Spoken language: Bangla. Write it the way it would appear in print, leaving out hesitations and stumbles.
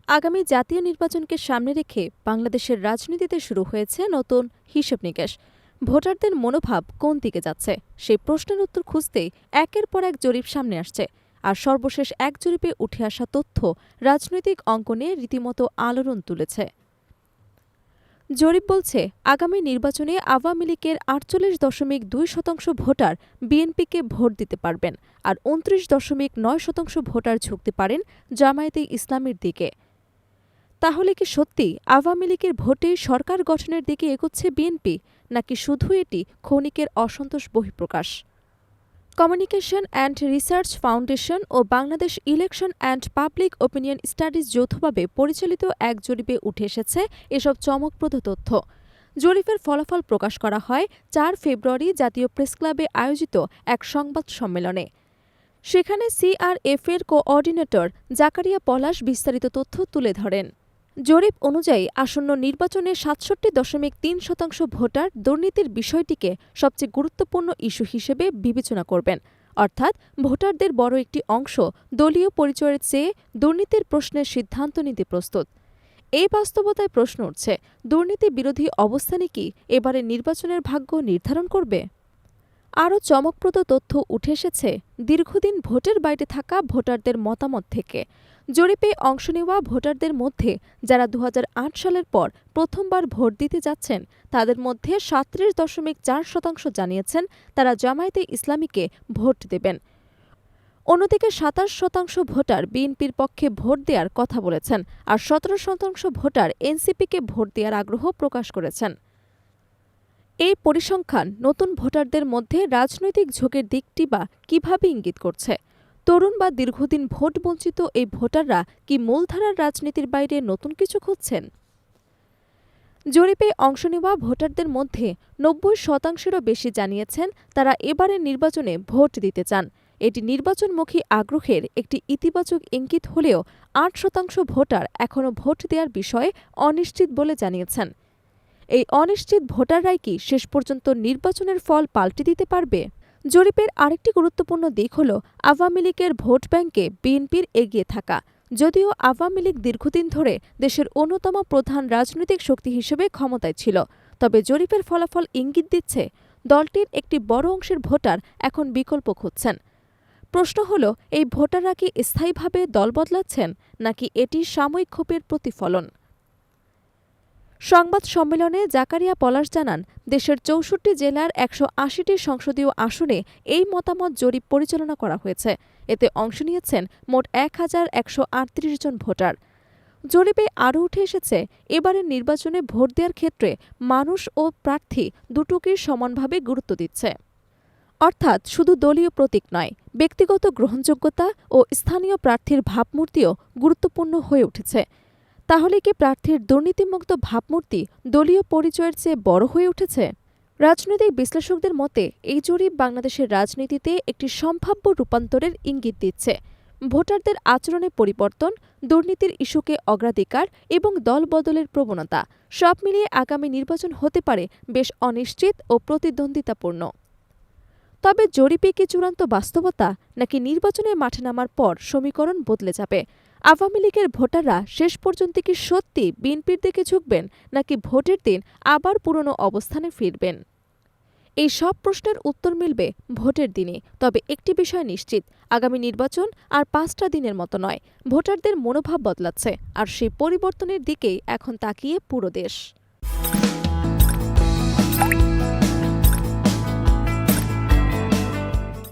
আগামী জাতীয় নির্বাচনকে সামনে রেখে বাংলাদেশের রাজনীতিতে শুরু হয়েছে নতুন হিসেব-নিকেশ। ভোটারদের মনোভাব কোন দিকে যাচ্ছে, সেই প্রশ্নের উত্তর খুঁজতেই একের পর এক জরিপ সামনে আসছে। আর সর্বশেষ এক জরিপে উঠে আসা তথ্য রাজনৈতিক অঙ্গনে রীতিমতো আলোড়ন তুলেছে। জরিপ বলছে, আগামী নির্বাচনে আওয়ামী লীগের ৪৮.২% ভোটার বিএনপিকে ভোট দিতে পারবেন, আর ২৯.৯% ভোটার ঝুঁকতে পারেন জামায়াতে ইসলামীর দিকে। তাহলে কি সত্যি আওয়ামী লীগের ভোটেই সরকার গঠনের দিকে এগোচ্ছে বিএনপি, নাকি শুধু এটি ক্ষণিকের অসন্তোষ বহিঃপ্রকাশ? কমিউনিকেশন অ্যান্ড রিসার্চ ফাউন্ডেশন ও Bangladesh election and public opinion studies যৌথভাবে পরিচালিত এক জরিপে উঠে এসেছে এসব চমকপ্রদ তথ্য। জরিপের ফলাফল প্রকাশ করা হয় ৪ ফেব্রুয়ারি জাতীয় প্রেসক্লাবে আয়োজিত এক সংবাদ সম্মেলনে। সেখানে সিআরএফের কোঅর্ডিনেটর জাকারিয়া পলাশ বিস্তারিত তথ্য তুলে ধরেন। জরিপ অনুযায়ী আসন্ন নির্বাচনে ৬৭.৩% ভোটার দুর্নীতির বিষয়টিকে সবচেয়ে গুরুত্বপূর্ণ ইস্যু হিসেবে বিবেচনা করবেন। অর্থাৎ ভোটারদের বড় একটি অংশ দলীয় পরিচয়ের চেয়ে দুর্নীতির প্রশ্নে সিদ্ধান্ত নিতে প্রস্তুত। এই বাস্তবতায় প্রশ্ন উঠছে, দুর্নীতি বিরোধী অবস্থানই কি এবারের নির্বাচনের ভাগ্য নির্ধারণ করবে? আরও চমকপ্রদ তথ্য উঠে এসেছে দীর্ঘদিন ভোটের বাইরে থাকা ভোটারদের মতামত থেকে। জরিপে অংশ নেওয়া ভোটারদের মধ্যে যারা ২০০৮ সালের পর প্রথমবার ভোট দিতে যাচ্ছেন, তাদের মধ্যে ৩৭.৪% জানিয়েছেন তারা জামায়াতে ইসলামীকে ভোট দেবেন। অন্যদিকে ২৭% ভোটার বিএনপির পক্ষে ভোট দেওয়ার কথা বলেছেন, আর ১৭% ভোটার এনসিপিকে ভোট দেওয়ার আগ্রহ প্রকাশ করেছেন। এই পরিসংখ্যান নতুন ভোটারদের মধ্যে রাজনৈতিক ঝোঁকের দিকটি বা কীভাবে ইঙ্গিত করছে? তরুণ বা দীর্ঘদিন ভোট বঞ্চিত এই ভোটাররা কি মূলধারার রাজনীতির বাইরে নতুন কিছু খুঁজছেন? জরিপে অংশ নেওয়া ভোটারদের মধ্যে ৯০%-এরও বেশি জানিয়েছেন তারা এবারের নির্বাচনে ভোট দিতে চান। এটি নির্বাচনমুখী আগ্রহের একটি ইতিবাচক ইঙ্গিত হলেও ৮% ভোটার এখনও ভোট দেওয়ার বিষয়ে অনিশ্চিত বলে জানিয়েছেন। এই অনিশ্চিত ভোটাররাই কি শেষ পর্যন্ত নির্বাচনের ফল পাল্টে দিতে পারবে? জরিপের আরেকটি গুরুত্বপূর্ণ দিক হল আওয়ামী লীগের ভোট ব্যাংকে বিএনপির এগিয়ে থাকা। যদিও আওয়ামী লীগ দীর্ঘদিন ধরে দেশের অন্যতম প্রধান রাজনৈতিক শক্তি হিসেবে ক্ষমতায় ছিল, তবে জরিপের ফলাফল ইঙ্গিত দিচ্ছে দলটির একটি বড় অংশের ভোটার এখন বিকল্প খুঁজছেন। প্রশ্ন হল, এই ভোটাররা কি স্থায়ীভাবে দল বদলাচ্ছেন, নাকি এটি সাময়িক ক্ষোভের প্রতিফলন? সংবাদ সম্মেলনে জাকারিয়া পলাশ জানান, দেশের ৬৪ জেলার ১৮০টি সংসদীয় আসনে এই মতামত জরিপ পরিচালনা করা হয়েছে। এতে অংশ নিয়েছেন মোট ১,১৩৮ জন ভোটার। জরিপে আরও উঠে এসেছে, এবারের নির্বাচনে ভোট দেওয়ার ক্ষেত্রে মানুষ ও প্রার্থী দুটোকেই সমানভাবে গুরুত্ব দিচ্ছে। অর্থাৎ শুধু দলীয় প্রতীক নয়, ব্যক্তিগত গ্রহণযোগ্যতা ও স্থানীয় প্রার্থীর ভাবমূর্তিও গুরুত্বপূর্ণ হয়ে উঠেছে। তাহলে কি প্রার্থীর দুর্নীতিমুক্ত ভাবমূর্তি দলীয় পরিচয়ের চেয়ে বড় হয়ে উঠেছে? রাজনৈতিক বিশ্লেষকদের মতে এই জরিপ বাংলাদেশের রাজনীতিতে একটি সম্ভাব্য রূপান্তরের ইঙ্গিত দিচ্ছে। ভোটারদের আচরণে পরিবর্তন, দুর্নীতির ইস্যুকে অগ্রাধিকার এবং দল বদলের প্রবণতা সব মিলিয়ে আগামী নির্বাচন হতে পারে বেশ অনিশ্চিত ও প্রতিদ্বন্দ্বিতাপূর্ণ। তবে জরিপে কি চূড়ান্ত বাস্তবতা, নাকি নির্বাচনে মাঠে নামার পর সমীকরণ বদলে যাবে? আওয়ামী লীগের ভোটাররা শেষ পর্যন্ত কি সত্যি বিএনপির দিকে ঝুঁকবেন, নাকি ভোটের দিন আবার পুরনো অবস্থানে ফিরবেন? এই সব প্রশ্নের উত্তর মিলবে ভোটের দিনে। তবে একটি বিষয় নিশ্চিত, আগামী নির্বাচন আর ৫টা দিনের মতো নয়। ভোটারদের মনোভাব বদলাচ্ছে, আর সেই পরিবর্তনের দিকেই এখন তাকিয়ে পুরো দেশ।